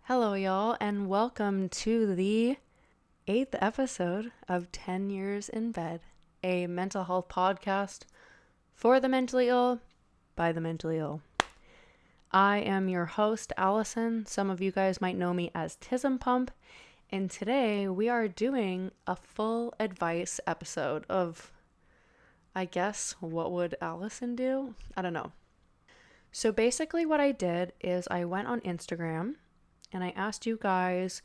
Hello, y'all, and welcome to the 8th episode of 10 Years in Bed, a mental health podcast for the mentally ill, by the mentally ill. I am your host, Allison. Some of you guys might know me as Autism Pump, and today we are doing a full advice episode of, I guess, what would Allison do? I don't know. So basically what I did is I went on Instagram and I asked you guys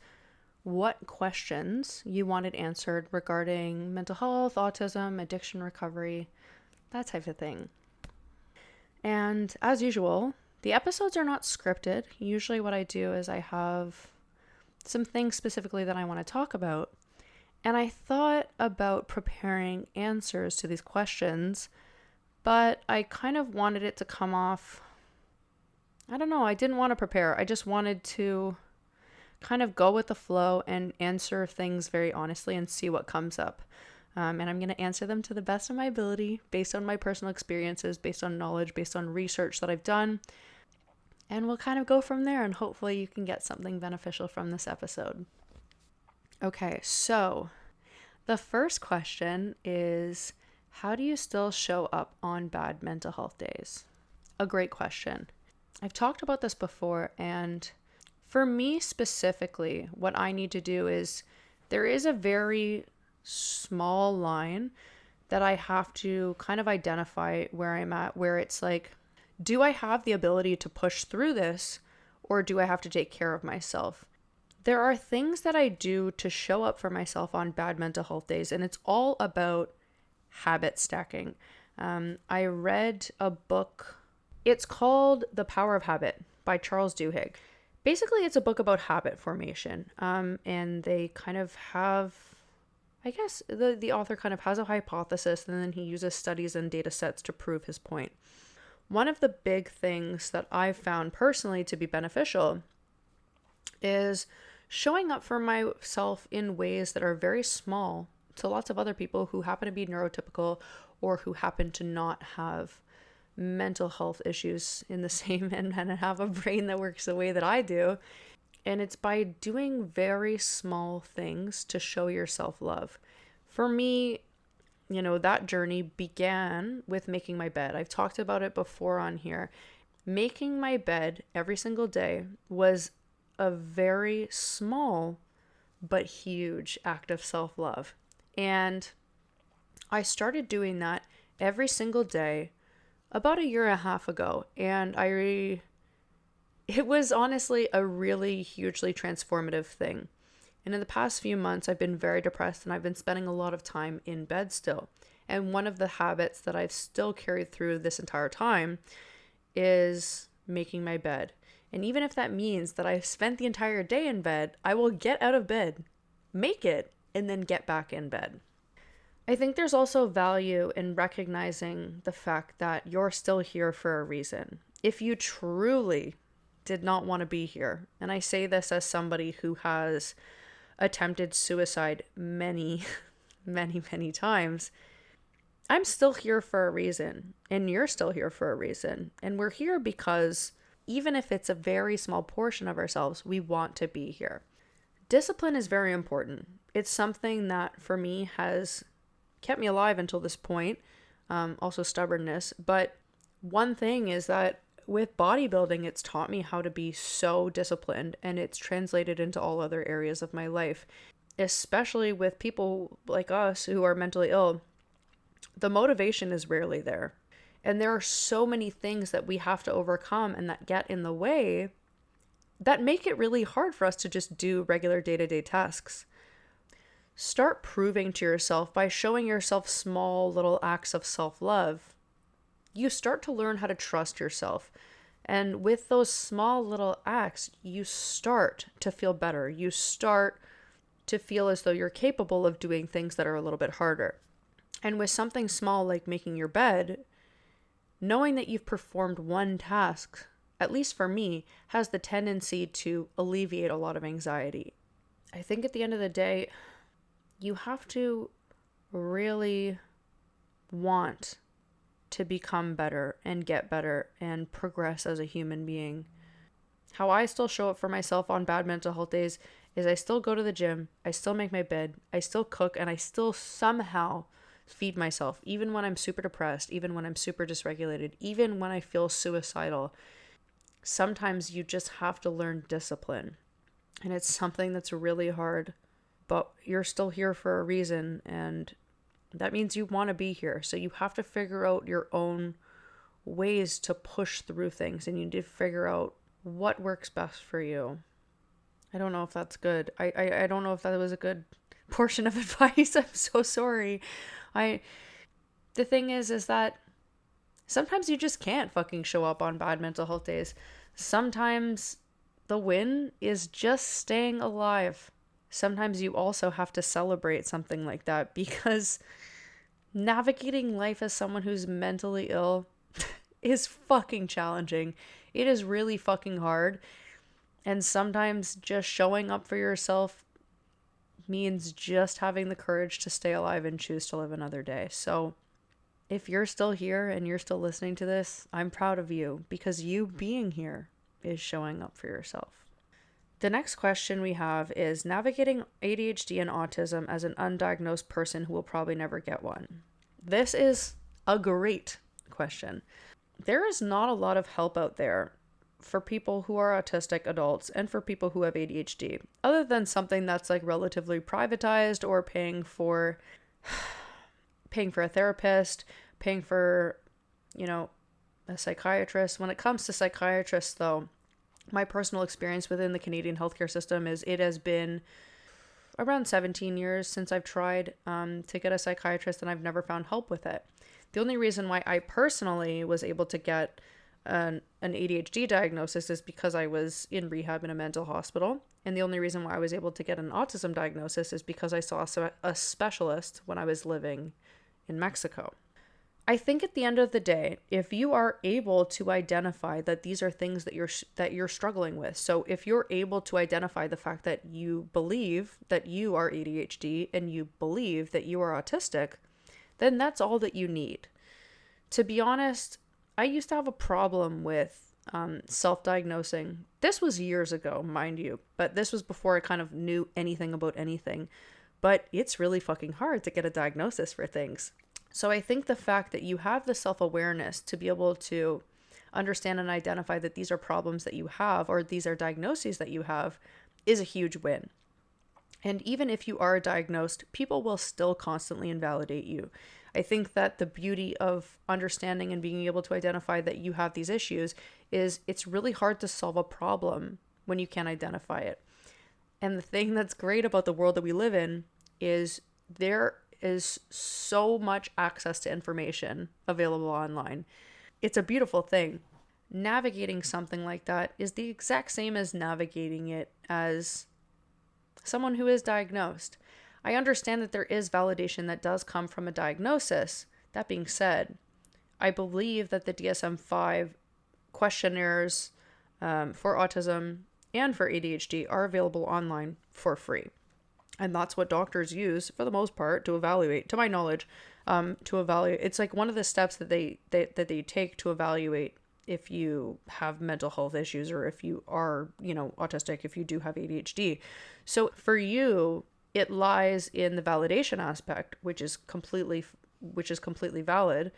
what questions you wanted answered regarding mental health, autism, addiction recovery, that type of thing. And as usual, the episodes are not scripted. Usually what I do is I have some things specifically that I want to talk about. And I thought about preparing answers to these questions, but I kind of wanted it to come off, I don't know, I didn't want to prepare. I just wanted to kind of go with the flow and answer things very honestly and see what comes up. And I'm going to answer them to the best of my ability based on my personal experiences, based on knowledge, based on research that I've done. And we'll kind of go from there, and hopefully you can get something beneficial from this episode. Okay, so the first question is, how do you still show up on bad mental health days? A great question. I've talked about this before, and for me specifically, what I need to do is there is a very small line that I have to kind of identify where I'm at, where it's like, do I have the ability to push through this, or do I have to take care of myself? There are things that I do to show up for myself on bad mental health days, and it's all about habit stacking. I read a book. It's called The Power of Habit by Charles Duhigg. Basically, it's a book about habit formation, and they kind of have, I guess, the author kind of has a hypothesis, and then he uses studies and data sets to prove his point. One of the big things that I've found personally to be beneficial is showing up for myself in ways that are very small to lots of other people who happen to be neurotypical or who happen to not have mental health issues in the same and have a brain that works the way that I do. And it's by doing very small things to show yourself love. For me, that journey began with making my bed. I've talked about it before on here. Making my bed every single day was a very small but huge act of self-love. And I started doing that every single day about a year and a half ago, and it was honestly a really hugely transformative thing. And in the past few months, I've been very depressed, and I've been spending a lot of time in bed still. And one of the habits that I've still carried through this entire time is making my bed. And even if that means that I've spent the entire day in bed, I will get out of bed, make it, and then get back in bed. I think there's also value in recognizing the fact that you're still here for a reason. If you truly did not want to be here, and I say this as somebody who has attempted suicide many, many, many times, I'm still here for a reason, and you're still here for a reason. And we're here because even if it's a very small portion of ourselves, we want to be here. Discipline is very important. It's something that for me has kept me alive until this point, also stubbornness. But one thing is that with bodybuilding, it's taught me how to be so disciplined, and it's translated into all other areas of my life, especially with people like us who are mentally ill. The motivation is rarely there. And there are so many things that we have to overcome and that get in the way that make it really hard for us to just do regular day-to-day tasks. Start proving to yourself by showing yourself small little acts of self-love. You start to learn how to trust yourself. And with those small little acts, you start to feel better. You start to feel as though you're capable of doing things that are a little bit harder. And with something small like making your bed, knowing that you've performed one task, at least for me, has the tendency to alleviate a lot of anxiety. I think at the end of the day, you have to really want to become better and get better and progress as a human being. How I still show up for myself on bad mental health days is I still go to the gym, I still make my bed, I still cook, and I still somehow feed myself, even when I'm super depressed, even when I'm super dysregulated, even when I feel suicidal. Sometimes you just have to learn discipline, and it's something that's really hard, but you're still here for a reason, and that means you want to be here. So you have to figure out your own ways to push through things, and you need to figure out what works best for you. I don't know if that's good. I don't know if that was a good portion of advice. I'm so sorry. The thing is that sometimes you just can't fucking show up on bad mental health days. Sometimes the win is just staying alive. Sometimes you also have to celebrate something like that, because navigating life as someone who's mentally ill is fucking challenging. It is really fucking hard. And sometimes just showing up for yourself means just having the courage to stay alive and choose to live another day. So if you're still here and you're still listening to this, I'm proud of you, because you being here is showing up for yourself. The next question we have is navigating ADHD and autism as an undiagnosed person who will probably never get one. This is a great question. There is not a lot of help out there for people who are autistic adults and for people who have ADHD, other than something that's like relatively privatized, or paying for a therapist, paying for, a psychiatrist. When it comes to psychiatrists, though, my personal experience within the Canadian healthcare system is it has been around 17 years since I've tried to get a psychiatrist, and I've never found help with it. The only reason why I personally was able to get an ADHD diagnosis is because I was in rehab in a mental hospital. And the only reason why I was able to get an autism diagnosis is because I saw a specialist when I was living in Mexico. I think at the end of the day, if you are able to identify that these are things that you're struggling with, so if you're able to identify the fact that you believe that you are ADHD and you believe that you are autistic, then that's all that you need. To be honest, I used to have a problem with self-diagnosing. This was years ago, mind you, but this was before I kind of knew anything about anything. But it's really fucking hard to get a diagnosis for things. So I think the fact that you have the self-awareness to be able to understand and identify that these are problems that you have, or these are diagnoses that you have, is a huge win. And even if you are diagnosed, people will still constantly invalidate you. I think that the beauty of understanding and being able to identify that you have these issues is it's really hard to solve a problem when you can't identify it. And the thing that's great about the world that we live in is there is so much access to information available online. It's a beautiful thing. Navigating something like that is the exact same as navigating it as someone who is diagnosed. I understand that there is validation that does come from a diagnosis. That being said, I believe that the DSM-5 questionnaires for autism and for ADHD are available online for free. And that's what doctors use for the most part to evaluate, to my knowledge, It's like one of the steps that they take to evaluate if you have mental health issues, or if you are, autistic, if you do have ADHD. So for you, it lies in the validation aspect, which is completely valid.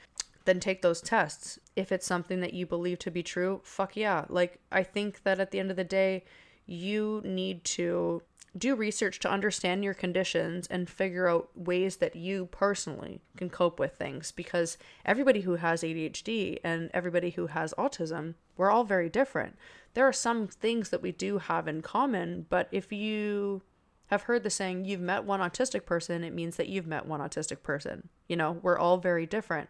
Then take those tests. If it's something that you believe to be true, fuck yeah. Like, I think that at the end of the day, you need to do research to understand your conditions and figure out ways that you personally can cope with things, because everybody who has ADHD and everybody who has autism, we're all very different. There are some things that we do have in common, but if you have heard the saying, you've met one autistic person, it means that you've met one autistic person. We're all very different.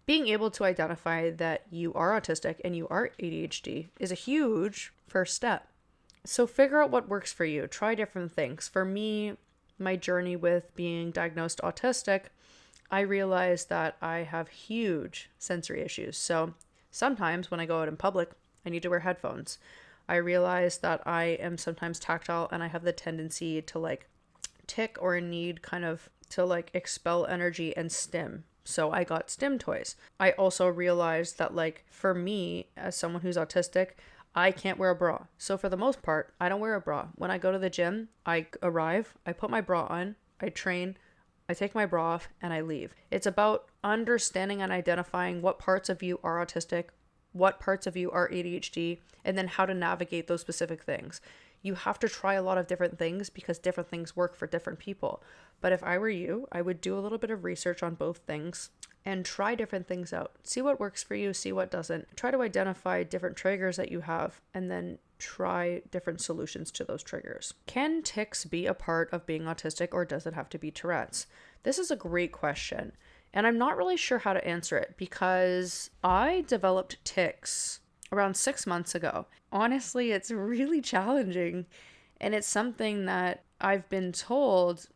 Being able to identify that you are autistic and you are ADHD is a huge first step. So figure out what works for you. Try different things. For me, my journey with being diagnosed autistic, I realized that I have huge sensory issues. So sometimes when I go out in public, I need to wear headphones. I realized that I am sometimes tactile and I have the tendency to tick or need kind of to expel energy and stim. So I got stim toys. I also realized that for me, as someone who's autistic, I can't wear a bra. So for the most part, I don't wear a bra. When I go to the gym, I arrive, I put my bra on, I train, I take my bra off, and I leave. It's about understanding and identifying what parts of you are autistic, what parts of you are ADHD, and then how to navigate those specific things. You have to try a lot of different things because different things work for different people. But if I were you, I would do a little bit of research on both things and try different things out. See what works for you, see what doesn't. Try to identify different triggers that you have and then try different solutions to those triggers. Can tics be a part of being autistic, or does it have to be Tourette's? This is a great question, and I'm not really sure how to answer it because I developed tics around 6 months ago. Honestly, it's really challenging, and it's something that I've been told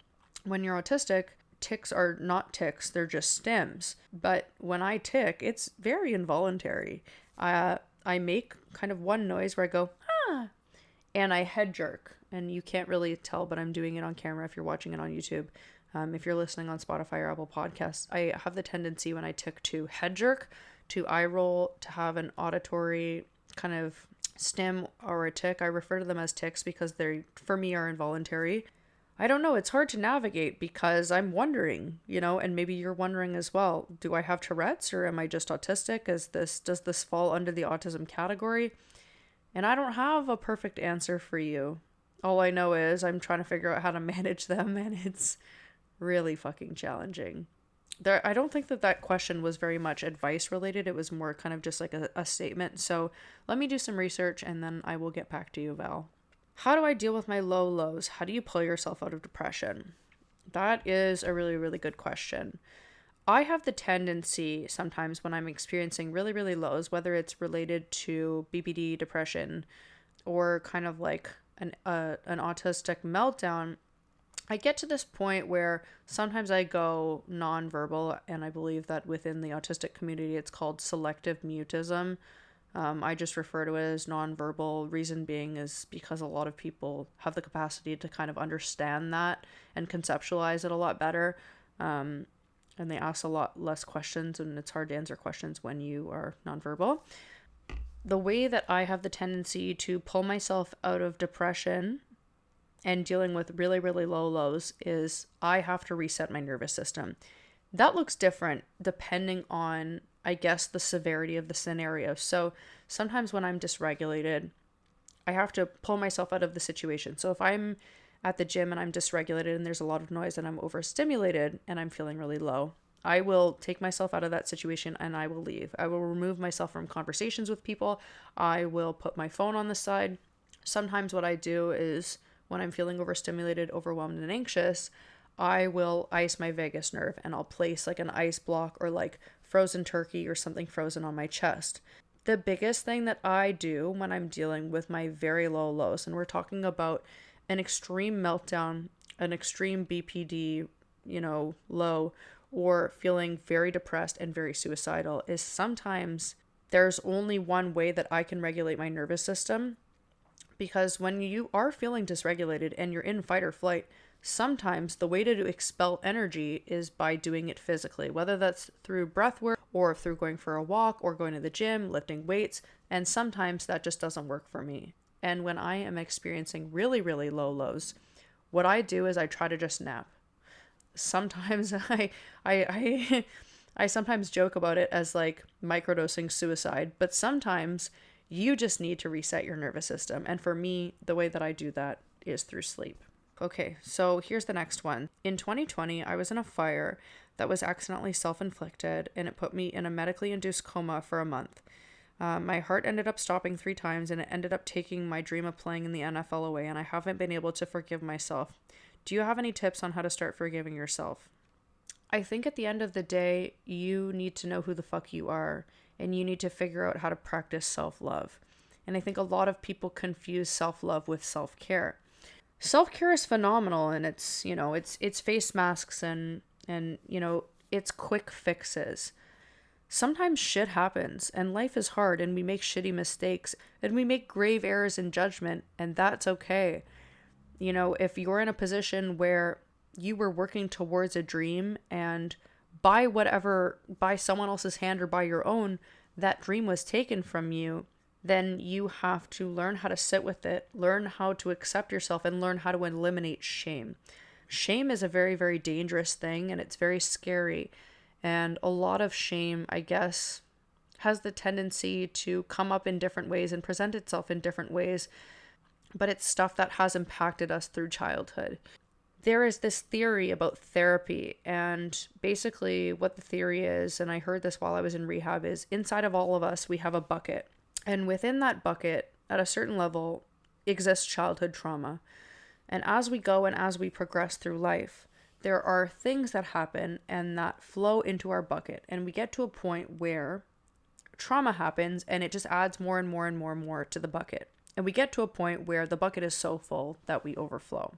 when you're autistic, tics are not tics, they're just stims. But when I tic, it's very involuntary. I make kind of one noise where I go, ah, and I head jerk. And you can't really tell, but I'm doing it on camera if you're watching it on YouTube. If you're listening on Spotify or Apple Podcasts, I have the tendency when I tic to head jerk, to eye roll, to have an auditory kind of stim or a tic. I refer to them as tics because they, for me, are involuntary. I don't know, it's hard to navigate because I'm wondering, and maybe you're wondering as well, do I have Tourette's or am I just autistic? Does this fall under the autism category? And I don't have a perfect answer for you. All I know is I'm trying to figure out how to manage them, and it's really fucking challenging. I don't think that question was very much advice related. It was more kind of just like a statement. So let me do some research and then I will get back to you, Val. How do I deal with my low lows? How do you pull yourself out of depression? That is a really, really good question. I have the tendency sometimes when I'm experiencing really, really lows, whether it's related to BPD, depression, or kind of like an autistic meltdown, I get to this point where sometimes I go nonverbal, and I believe that within the autistic community, it's called selective mutism. I just refer to it as nonverbal. Reason being is because a lot of people have the capacity to kind of understand that and conceptualize it a lot better. And they ask a lot less questions, and it's hard to answer questions when you are nonverbal. The way that I have the tendency to pull myself out of depression and dealing with really, really low lows is I have to reset my nervous system. That looks different depending on, I guess, the severity of the scenario. So sometimes when I'm dysregulated, I have to pull myself out of the situation. So if I'm at the gym and I'm dysregulated and there's a lot of noise and I'm overstimulated and I'm feeling really low, I will take myself out of that situation and I will leave. I will remove myself from conversations with people. I will put my phone on the side. Sometimes what I do is when I'm feeling overstimulated, overwhelmed, and anxious, I will ice my vagus nerve and I'll place like an ice block or like frozen turkey or something frozen on my chest. The biggest thing that I do when I'm dealing with my very low lows, and we're talking about an extreme meltdown, an extreme BPD, low, or feeling very depressed and very suicidal, is sometimes there's only one way that I can regulate my nervous system. Because when you are feeling dysregulated and you're in fight or flight, sometimes the way to expel energy is by doing it physically, whether that's through breath work or through going for a walk or going to the gym, lifting weights. And sometimes that just doesn't work for me. And when I am experiencing really, really low lows, what I do is I try to just nap. Sometimes I sometimes joke about it as like microdosing suicide, but sometimes you just need to reset your nervous system. And for me, the way that I do that is through sleep. Okay, so here's the next one. In 2020, I was in a fire that was accidentally self-inflicted, and it put me in a medically induced coma for a month. My heart ended up stopping 3 times, and it ended up taking my dream of playing in the NFL away, and I haven't been able to forgive myself. Do you have any tips on how to start forgiving yourself? I think at the end of the day, you need to know who the fuck you are, and you need to figure out how to practice self-love. And I think a lot of people confuse self-love with self-care. Self-care is phenomenal, and it's face masks and it's quick fixes. Sometimes shit happens, and life is hard, and we make shitty mistakes, and we make grave errors in judgment, and that's okay. If you're in a position where you were working towards a dream and by someone else's hand or by your own, that dream was taken from you, then you have to learn how to sit with it, learn how to accept yourself, and learn how to eliminate shame. Shame is a very, very dangerous thing, and it's very scary. And a lot of shame, I guess, has the tendency to come up in different ways and present itself in different ways, but it's stuff that has impacted us through childhood. There is this theory about therapy, and basically what the theory is, and I heard this while I was in rehab, is inside of all of us, we have a bucket. And within that bucket, at a certain level, exists childhood trauma. And as we go and as we progress through life, there are things that happen and that flow into our bucket. And we get to a point where trauma happens and it just adds more and more and more and more to the bucket. And we get to a point where the bucket is so full that we overflow.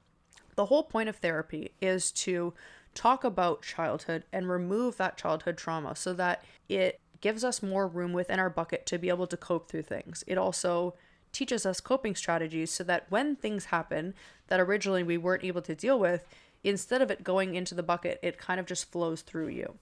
The whole point of therapy is to talk about childhood and remove that childhood trauma so that it gives us more room within our bucket to be able to cope through things. It also teaches us coping strategies so that when things happen that originally we weren't able to deal with, instead of it going into the bucket, it kind of just flows through you.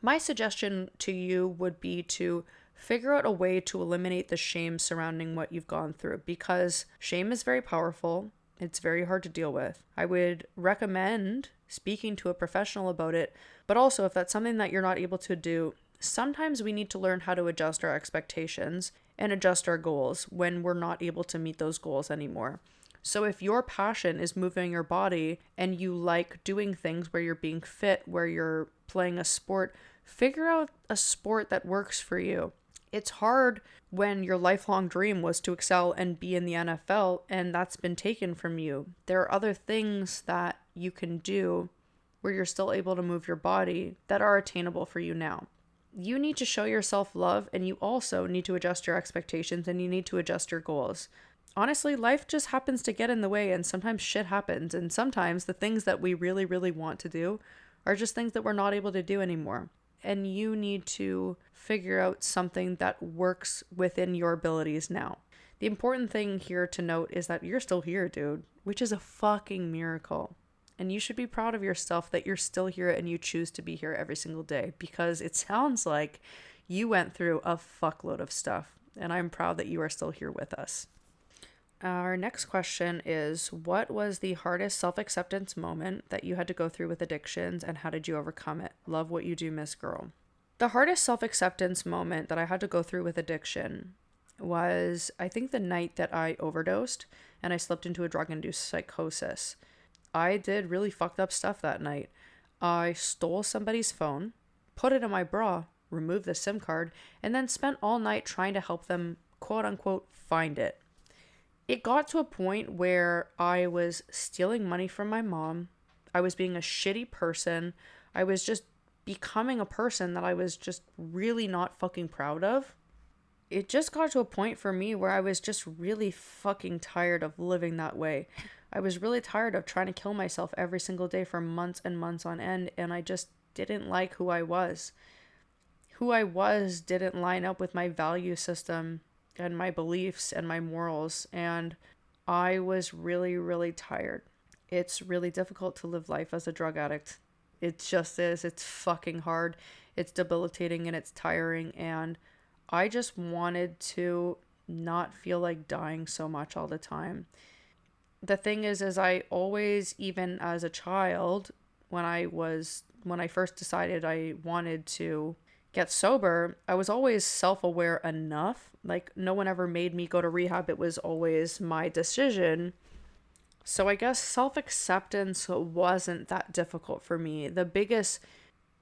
My suggestion to you would be to figure out a way to eliminate the shame surrounding what you've gone through, because shame is very powerful. It's very hard to deal with. I would recommend speaking to a professional about it, but also if that's something that you're not able to do, sometimes we need to learn how to adjust our expectations and adjust our goals when we're not able to meet those goals anymore. So if your passion is moving your body and you like doing things where you're being fit, where you're playing a sport, figure out a sport that works for you. It's hard when your lifelong dream was to excel and be in the NFL and that's been taken from you. There are other things that you can do where you're still able to move your body that are attainable for you now. You need to show yourself love, and you also need to adjust your expectations and you need to adjust your goals. Honestly, life just happens to get in the way and sometimes shit happens, and sometimes the things that we really, really want to do are just things that we're not able to do anymore. And you need to figure out something that works within your abilities now. The important thing here to note is that you're still here, dude, which is a fucking miracle. And you should be proud of yourself that you're still here and you choose to be here every single day, because it sounds like you went through a fuckload of stuff, and I'm proud that you are still here with us. Our next question is, what was the hardest self-acceptance moment that you had to go through with addictions, and how did you overcome it? Love what you do, Miss Girl. The hardest self-acceptance moment that I had to go through with addiction was, I think, the night that I overdosed and I slipped into a drug-induced psychosis. I did really fucked up stuff that night. I stole somebody's phone, put it in my bra, removed the SIM card, and then spent all night trying to help them, quote unquote, find it. It got to a point where I was stealing money from my mom. I was being a shitty person. I was just becoming a person that I was just really not fucking proud of. It just got to a point for me where I was just really fucking tired of living that way. I was really tired of trying to kill myself every single day for months and months on end, and I just didn't like who I was. Who I was didn't line up with my value system and my beliefs and my morals, and I was really, really tired. It's really difficult to live life as a drug addict. It just is. It's fucking hard. It's debilitating and it's tiring, and I just wanted to not feel like dying so much all the time. The thing is I always, even as a child, when I first decided I wanted to get sober, I was always self-aware enough. Like, no one ever made me go to rehab. It was always my decision. So I guess self-acceptance wasn't that difficult for me. The biggest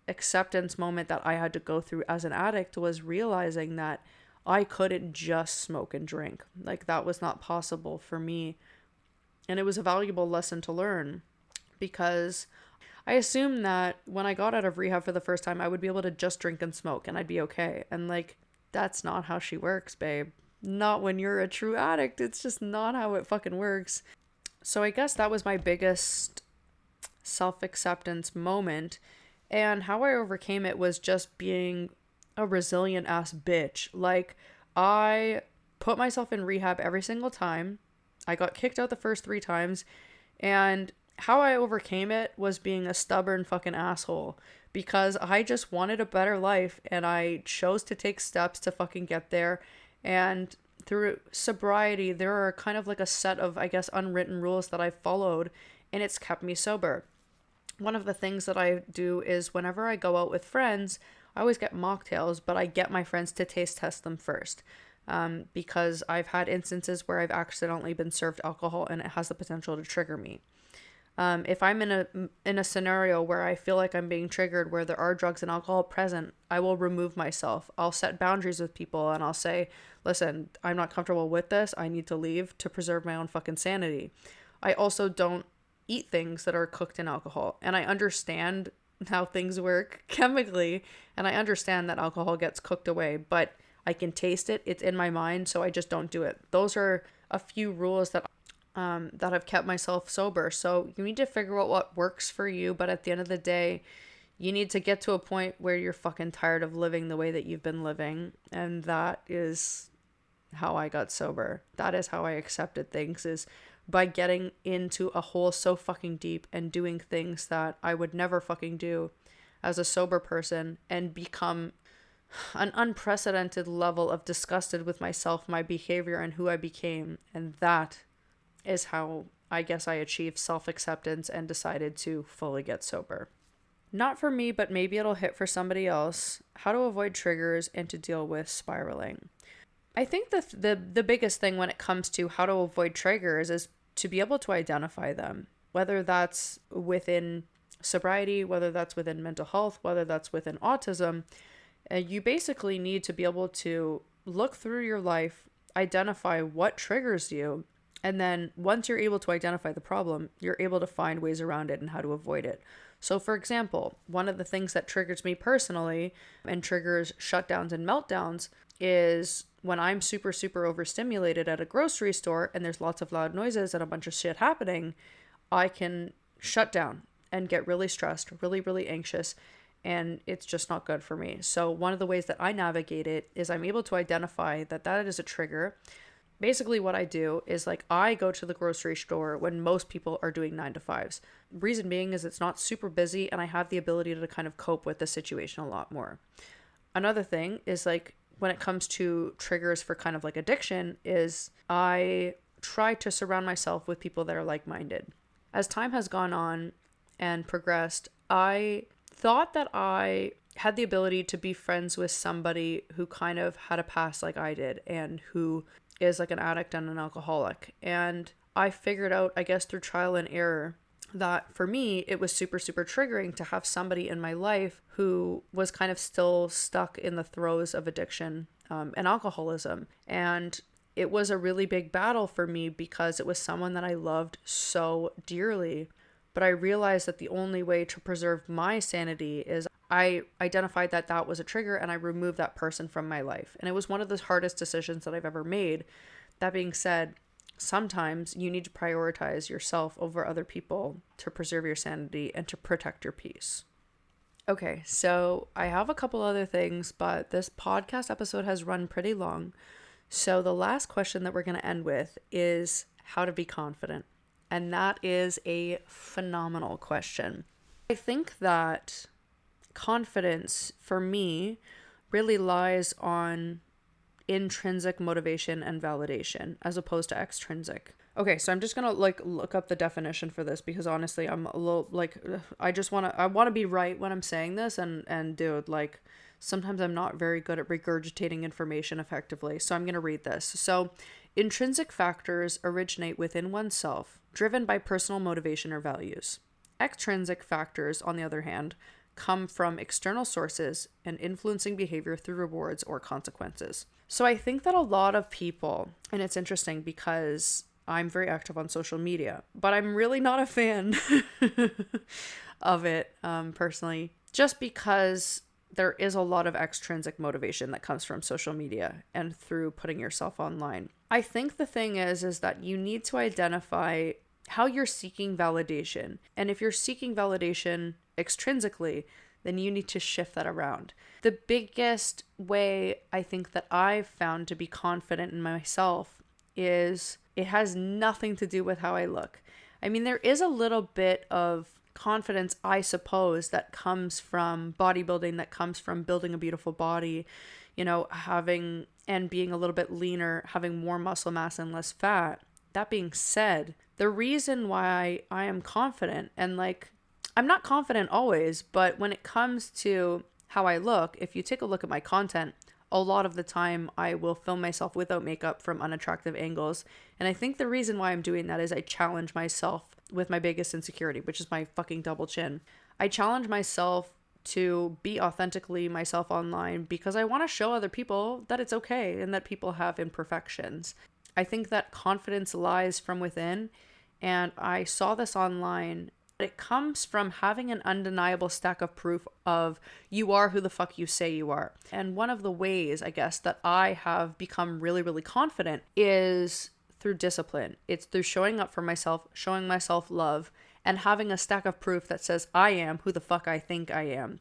acceptance moment that I had to go through as an addict was realizing that I couldn't just smoke and drink. Like, that was not possible for me. And it was a valuable lesson to learn, because I assumed that when I got out of rehab for the first time, I would be able to just drink and smoke and I'd be okay. And like, that's not how she works, babe. Not when you're a true addict. It's just not how it fucking works. So I guess that was my biggest self-acceptance moment. And how I overcame it was just being a resilient ass bitch. Like, I put myself in rehab every single time. I got kicked out the first 3 times, and how I overcame it was being a stubborn fucking asshole, because I just wanted a better life and I chose to take steps to fucking get there. And through sobriety, there are kind of like a set of, I guess, unwritten rules that I've followed, and it's kept me sober. One of the things that I do is whenever I go out with friends, I always get mocktails, but I get my friends to taste test them first. Because I've had instances where I've accidentally been served alcohol and it has the potential to trigger me. If I'm in a scenario where I feel like I'm being triggered, where there are drugs and alcohol present, I will remove myself. I'll set boundaries with people and I'll say, listen, I'm not comfortable with this. I need to leave to preserve my own fucking sanity. I also don't eat things that are cooked in alcohol. And I understand how things work chemically, and I understand that alcohol gets cooked away, but I can taste it. It's in my mind, so I just don't do it. Those are a few rules that have kept myself sober. So you need to figure out what works for you, but at the end of the day, you need to get to a point where you're fucking tired of living the way that you've been living. And that is how I got sober. That is how I accepted things, is by getting into a hole so fucking deep and doing things that I would never fucking do as a sober person, and become an unprecedented level of disgusted with myself, my behavior, and who I became. And that is how I guess I achieved self-acceptance and decided to fully get sober. Not for me, but maybe it'll hit for somebody else. How to avoid triggers and to deal with spiraling. I think the biggest thing when it comes to how to avoid triggers is to be able to identify them, whether that's within sobriety, whether that's within mental health, whether that's within autism. You basically need to be able to look through your life, identify what triggers you, and then once you're able to identify the problem, you're able to find ways around it and how to avoid it. So for example, one of the things that triggers me personally and triggers shutdowns and meltdowns is when I'm super, super overstimulated at a grocery store and there's lots of loud noises and a bunch of shit happening, I can shut down and get really stressed, really, really anxious, and it's just not good for me. So one of the ways that I navigate it is I'm able to identify that is a trigger. Basically what I do is I go to the grocery store when most people are doing 9 to 5s. Reason being is it's not super busy and I have the ability to kind of cope with the situation a lot more. Another thing is when it comes to triggers for kind of addiction is I try to surround myself with people that are like-minded. As time has gone on and progressed, I thought that I had the ability to be friends with somebody who kind of had a past like I did and who is an addict and an alcoholic. And I figured out, I guess through trial and error, that for me, it was super, super triggering to have somebody in my life who was kind of still stuck in the throes of addiction and alcoholism. And it was a really big battle for me because it was someone that I loved so dearly. But I realized that the only way to preserve my sanity is I identified that was a trigger and I removed that person from my life. And it was one of the hardest decisions that I've ever made. That being said, sometimes you need to prioritize yourself over other people to preserve your sanity and to protect your peace. Okay, so I have a couple other things, but this podcast episode has run pretty long. So the last question that we're going to end with is how to be confident. And that is a phenomenal question. I think that confidence for me really lies on intrinsic motivation and validation as opposed to extrinsic. Okay, so I'm just gonna look up the definition for this because honestly I'm a little I want to be right when I'm saying this, and dude, sometimes I'm not very good at regurgitating information effectively, so I'm gonna read this. So intrinsic factors originate within oneself, driven by personal motivation or values. Extrinsic factors, on the other hand, come from external sources and influencing behavior through rewards or consequences. So I think that a lot of people, and it's interesting because I'm very active on social media, but I'm really not a fan of it personally, just because there is a lot of extrinsic motivation that comes from social media and through putting yourself online. I think the thing is that you need to identify how you're seeking validation. And if you're seeking validation extrinsically, then you need to shift that around. The biggest way I think that I've found to be confident in myself is it has nothing to do with how I look. I mean, there is a little bit of confidence, I suppose, that comes from bodybuilding, that comes from building a beautiful body, having and being a little bit leaner, having more muscle mass and less fat. That being said, the reason why I am confident, and like, I'm not confident always, but when it comes to how I look, if you take a look at my content, a lot of the time I will film myself without makeup from unattractive angles. And I think the reason why I'm doing that is I challenge myself with my biggest insecurity, which is my fucking double chin. I challenge myself to be authentically myself online because I want to show other people that it's okay and that people have imperfections. I think that confidence lies from within, and I saw this online. It comes from having an undeniable stack of proof of you are who the fuck you say you are. And one of the ways, I guess, that I have become really, really confident is through discipline. It's through showing up for myself, showing myself love, and having a stack of proof that says I am who the fuck I think I am.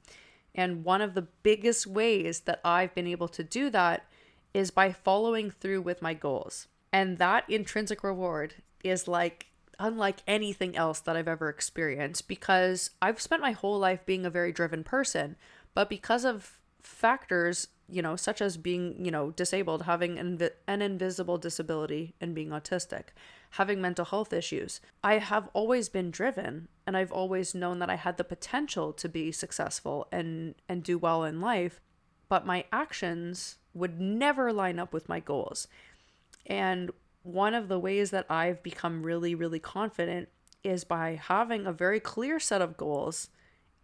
And one of the biggest ways that I've been able to do that is by following through with my goals. And that intrinsic reward is like unlike anything else that I've ever experienced, because I've spent my whole life being a very driven person, but because of factors, such as being, disabled, having an invisible disability and being autistic, having mental health issues, I have always been driven, and I've always known that I had the potential to be successful and do well in life, but my actions would never line up with my goals. And one of the ways that I've become really, really confident is by having a very clear set of goals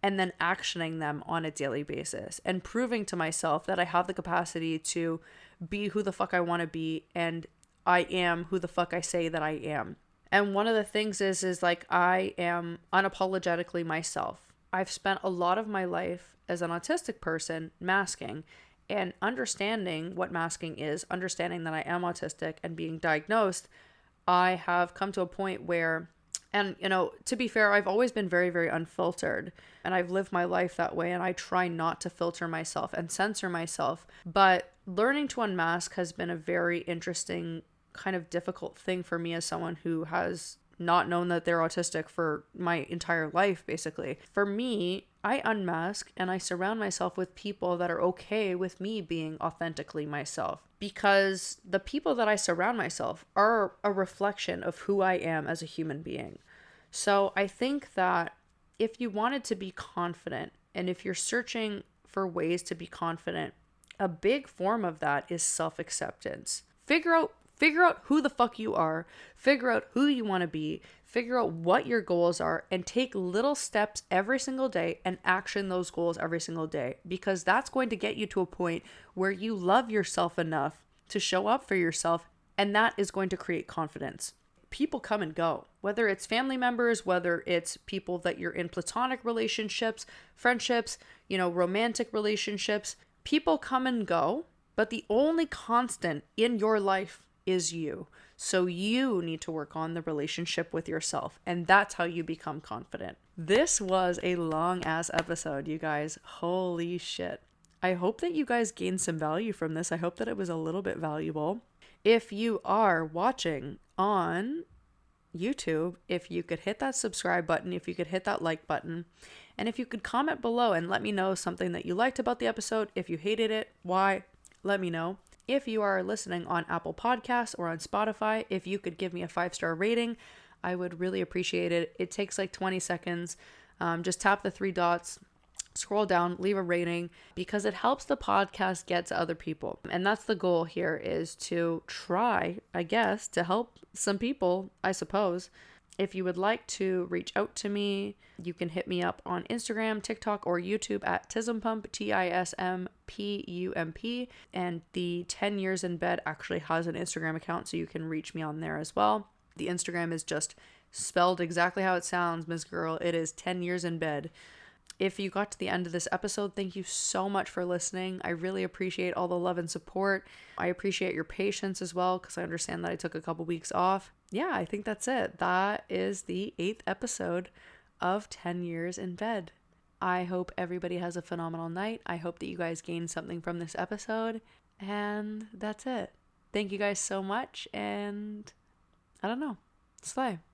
and then actioning them on a daily basis and proving to myself that I have the capacity to be who the fuck I want to be, and I am who the fuck I say that I am. And one of the things is like, I am unapologetically myself. I've spent a lot of my life as an autistic person masking, and understanding what masking is, understanding that I am autistic and being diagnosed, I have come to a point where, and to be fair, I've always been very, very unfiltered, and I've lived my life that way, and I try not to filter myself and censor myself. But learning to unmask has been a very interesting, kind of difficult thing for me as someone who has not known that they're autistic for my entire life, basically. For me, I unmask and I surround myself with people that are okay with me being authentically myself, because the people that I surround myself are a reflection of who I am as a human being. So I think that if you wanted to be confident, and if you're searching for ways to be confident, a big form of that is self-acceptance. Figure out who the fuck you are, figure out who you want to be, figure out what your goals are, and take little steps every single day and action those goals every single day, because that's going to get you to a point where you love yourself enough to show up for yourself, and that is going to create confidence. People come and go, whether it's family members, whether it's people that you're in platonic relationships, friendships, romantic relationships. People come and go, but the only constant in your life is you. So you need to work on the relationship with yourself, and that's how you become confident. This was a long ass episode, you guys. Holy shit. I hope that you guys gained some value from this. I hope that it was a little bit valuable. If you are watching on YouTube, if you could hit that subscribe button, if you could hit that like button, and if you could comment below and let me know something that you liked about the episode. If you hated it, why? Let me know. If you are listening on Apple Podcasts or on Spotify, if you could give me a 5-star rating, I would really appreciate it. It takes like 20 seconds. Just tap the 3 dots, scroll down, leave a rating, because it helps the podcast get to other people. And that's the goal here, is to try, I guess, to help some people, I suppose. If you would like to reach out to me, you can hit me up on Instagram, TikTok, or YouTube at TismPump, TismPump. And the 10 Years in Bed actually has an Instagram account, so you can reach me on there as well. The Instagram is just spelled exactly how it sounds, Miss Girl. It is 10 Years in Bed. If you got to the end of this episode, thank you so much for listening. I really appreciate all the love and support. I appreciate your patience as well, because I understand that I took a couple weeks off. Yeah, I think that's it. That is the 8th episode of 10 Years in Bed. I hope everybody has a phenomenal night. I hope that you guys gained something from this episode. And that's it. Thank you guys so much. And I don't know. Slay.